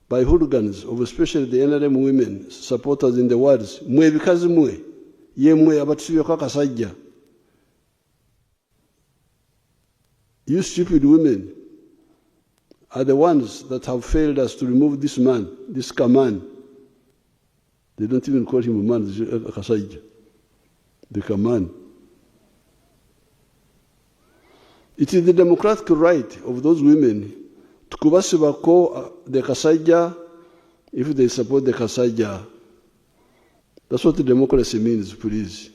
by hooligans of especially the NRM women supporters in the words, mwe bikazi mwe, ye mwe abatusibye kwa kasajja. You stupid women are the ones that have failed us to remove this man, this Kaman. They don't even call him a man, a kasajja. The Kaman. It is the democratic right of those women to kubasibako the kasajja if they support the kasajja. That's what the democracy means, please.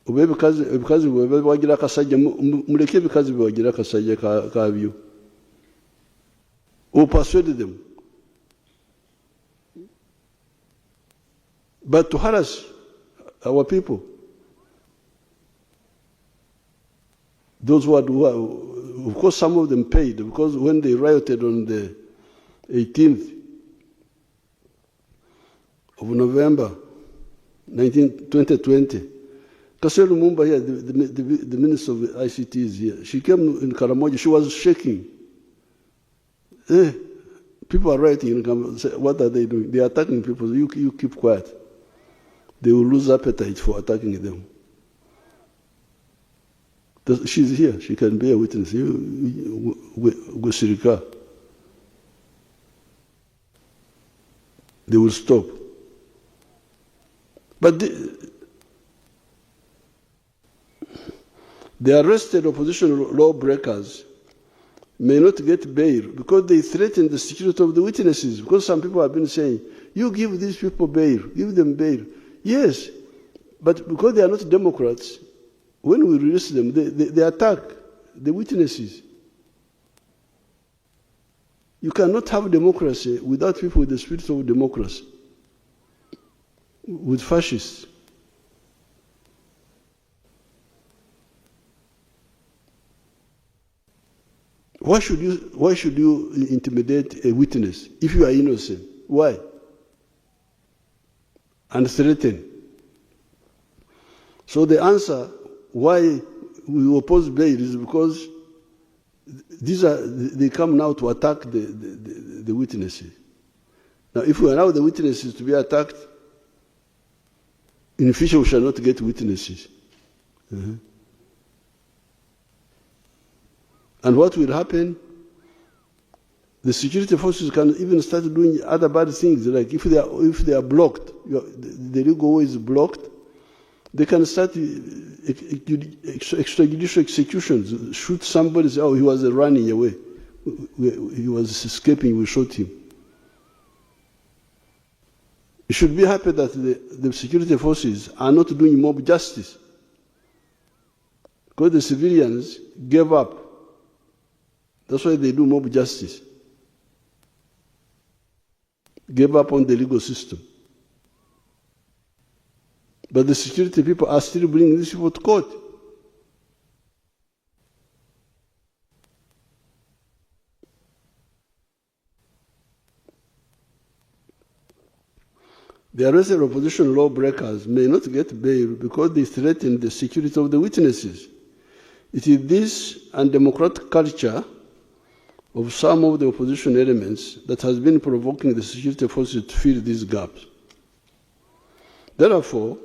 Because wagira kasajja muleke because wagira kasajja kabyo. Or persuade them. But to harass our people, those who are, of course, some of them paid because when they rioted on the 18th of November, 2020, Kaselu Mumba here, the Minister of ICT is here. She came in Karamoja, she was shaking. People are rioting in Karamoja. What are they doing? They are attacking people. You keep quiet. They will lose appetite for attacking them. She's here. She can be a witness. They will stop. But the arrested opposition lawbreakers may not get bail because they threaten the security of the witnesses. Because some people have been saying, you give these people bail, give them bail. Yes, but because they are not Democrats, when we release them, they attack the witnesses. You cannot have democracy without people with the spirit of democracy, with fascists. Why should you intimidate a witness if you are innocent? Why? And threaten. So the answer why we oppose bail is because they come now to attack the witnesses. Now, if we allow the witnesses to be attacked, in the future we shall not get witnesses. And what will happen? The security forces can even start doing other bad things, like if they are blocked, the legal way is blocked, they can start extrajudicial executions, shoot somebody, say, oh, he was running away, he was escaping, we shot him. You should be happy that the security forces are not doing mob justice, because the civilians gave up. That's why they do mob justice. Gave up on the legal system. But the security people are still bringing these people to court. The arrested opposition lawbreakers may not get bail because they threaten the security of the witnesses. It is this undemocratic culture of some of the opposition elements that has been provoking the security forces to fill these gaps. Therefore,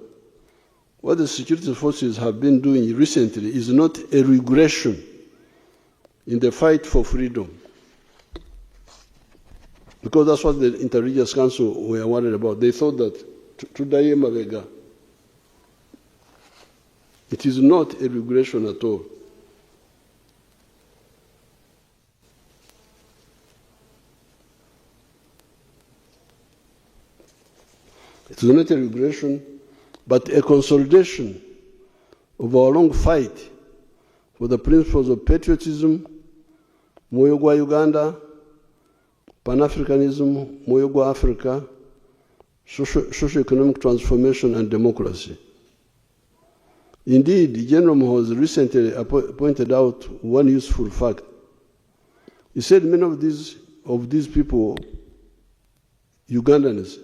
what the security forces have been doing recently is not a regression in the fight for freedom, because that's what the Inter-Religious Council were worried about. They thought that Tudaye Mabega, it is not a regression at all. It is not a regression, but a consolidation of our long fight for the principles of patriotism, moyo gwa Uganda, Pan-Africanism, moyo gwa Africa, socio-economic transformation and democracy. Indeed, General Muhoozi recently pointed out one useful fact. He said many of these people, Ugandans,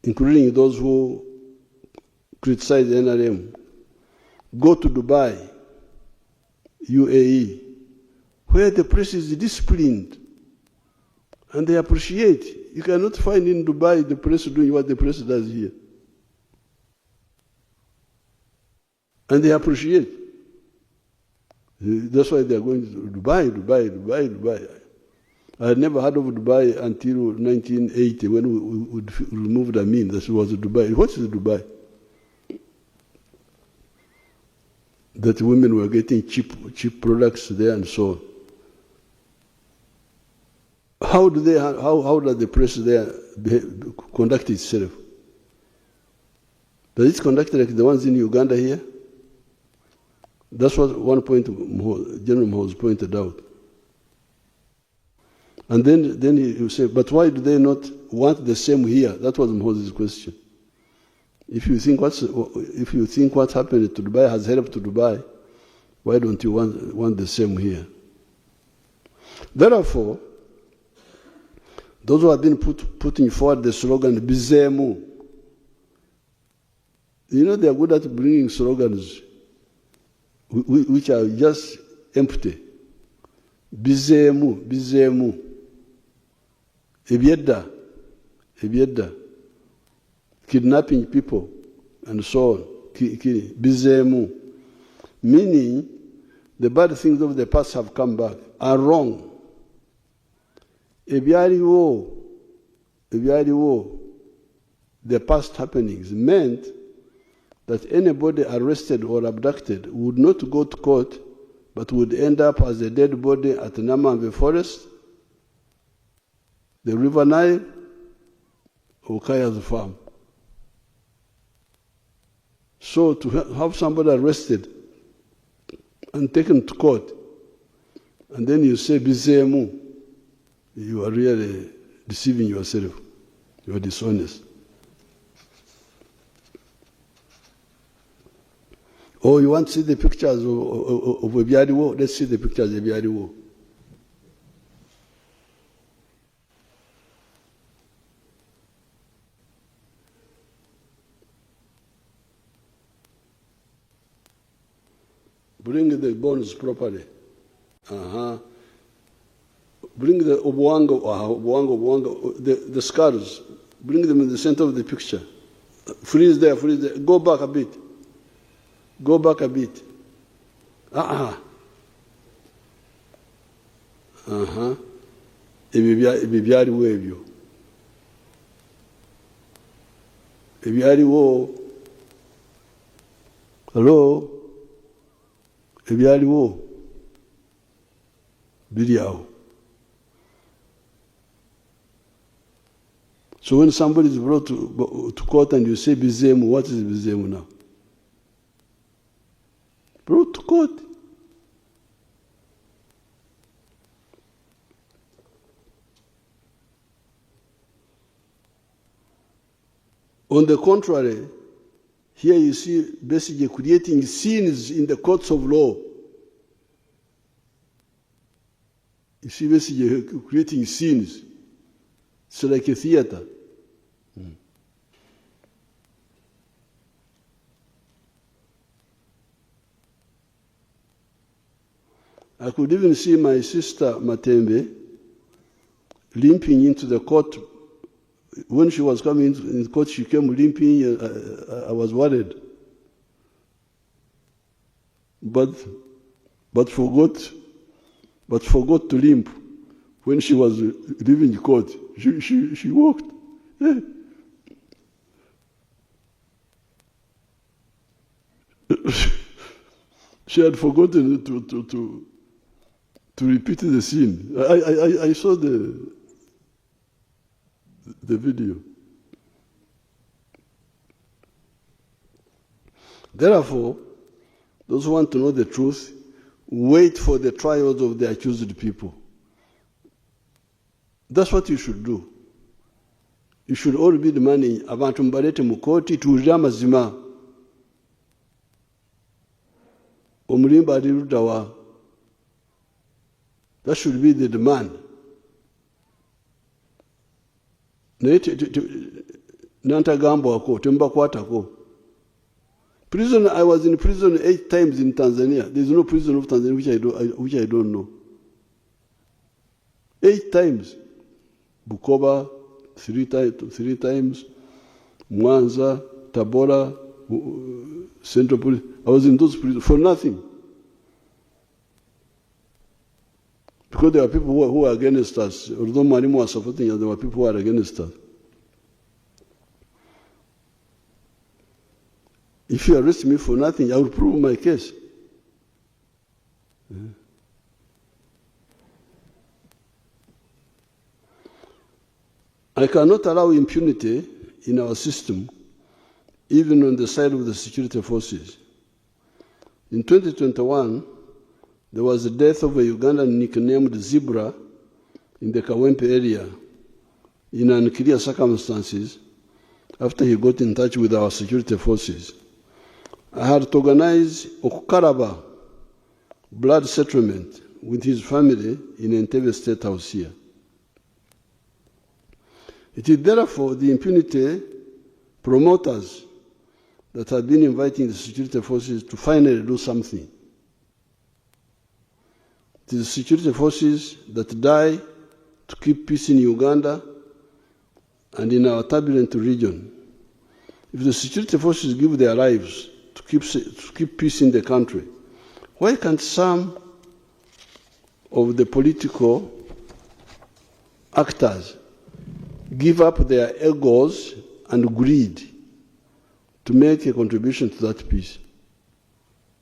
including those who criticize the NRM, go to Dubai, UAE, where the press is disciplined, And they appreciate. You cannot find in Dubai the press doing what the press does here. And they appreciate. That's why they are going to Dubai. I had never heard of Dubai until 1980 when we removed Amin. That was Dubai. What is Dubai? That women were getting cheap products there and so on. How does the press there conduct itself? Does it conduct like the ones in Uganda here? That's what one point General Mhoz pointed out. And then you say, but why do they not want the same here? That was Mhoz's question. If you think what happened to Dubai has helped to Dubai, why don't you want the same here? Therefore, those who have been putting forward the slogan Bizemu, you know, they are good at bringing slogans which are just empty. Bizemu. Ebyedda. Kidnapping people and so on. Bizemu. Meaning, the bad things of the past have come back, are wrong. Ebyaliwo, the past happenings meant that anybody arrested or abducted would not go to court, but would end up as a dead body at Namambe Forest, the River Nile, or Kaya's farm. So to have somebody arrested and taken to court, and then you say Bizemu, you are really deceiving yourself. You are dishonest. Oh, you want to see the pictures of Ebyaliwo? Let's see the pictures of Ebyaliwo. Bring the bones properly. Bring the obwango, the skulls. Bring them in the center of the picture. Freeze there. Go back a bit. Ebyaliwo ebyo. Ebyaliwo. Hello? Ebyaliwo. Biri awo. So when somebody is brought to court and you say Bizemu, what is Bizemu now? Brought to court. On the contrary, here you see basically creating scenes in the courts of law. You see basically creating scenes. It's like a theater. I could even see my sister Matembe limping into the court. When she was coming in the court, she came limping. I was worried. But forgot to limp. When she was leaving the court, she walked. She had forgotten to repeat the scene. I saw the video. Therefore, those who want to know the truth, wait for the trials of the accused people. That's what you should do. You should all be demanding abantu mbalete mu kooti tuwulire amazima. Omulimba ali ludda wa. That should be the demand. Nantagambwako tembakwatako. Prison, I was in prison 8 times in Tanzania. There is no prison of Tanzania which I don't know. 8 times. Bukoba, three times, Mwanza, Tabora, Central Police. I was in those prisons for nothing. Because there were people who were against us. Although Marimu was supporting us, there were people who were against us. If you arrest me for nothing, I will prove my case. I cannot allow impunity in our system, even on the side of the security forces. In 2021, there was the death of a Ugandan nicknamed Zebra in the Kawempe area in unclear circumstances after he got in touch with our security forces. I had to organize Okukaraba blood settlement with his family in Entebbe State House here. It is therefore the impunity promoters that have been inviting the security forces to finally do something. It is the security forces that die to keep peace in Uganda and in our turbulent region. If the security forces give their lives to keep peace in the country, why can't some of the political actors give up their egos and greed to make a contribution to that peace?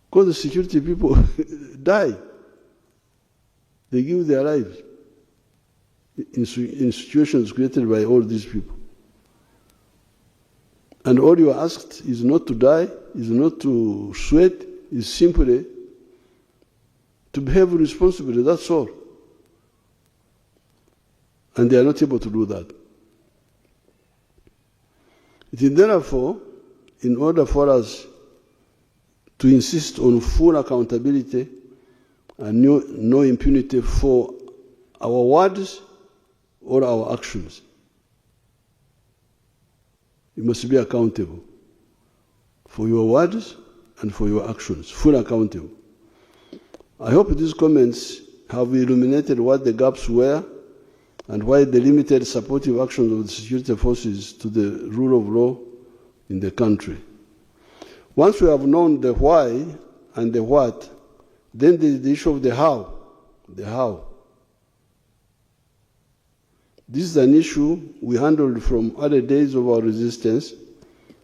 Because the security people die. They give their lives in situations created by all these people. And all you are asked is not to die, is not to sweat, is simply to behave responsibly, that's all. And they are not able to do that. It is therefore, in order for us to insist on full accountability and no impunity for our words or our actions, you must be accountable for your words and for your actions, fully accountable. I hope these comments have illuminated what the gaps were and why the limited supportive actions of the security forces to the rule of law in the country. Once we have known the why and the what, then there is the issue of the how. The how. This is an issue we handled from other days of our resistance,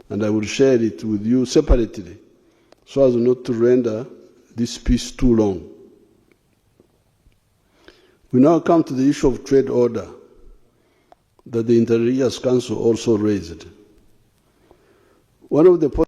and I will share it with you separately so as not to render this piece too long. We now come to the issue of trade order that the Inter-Religious Council also raised. One of the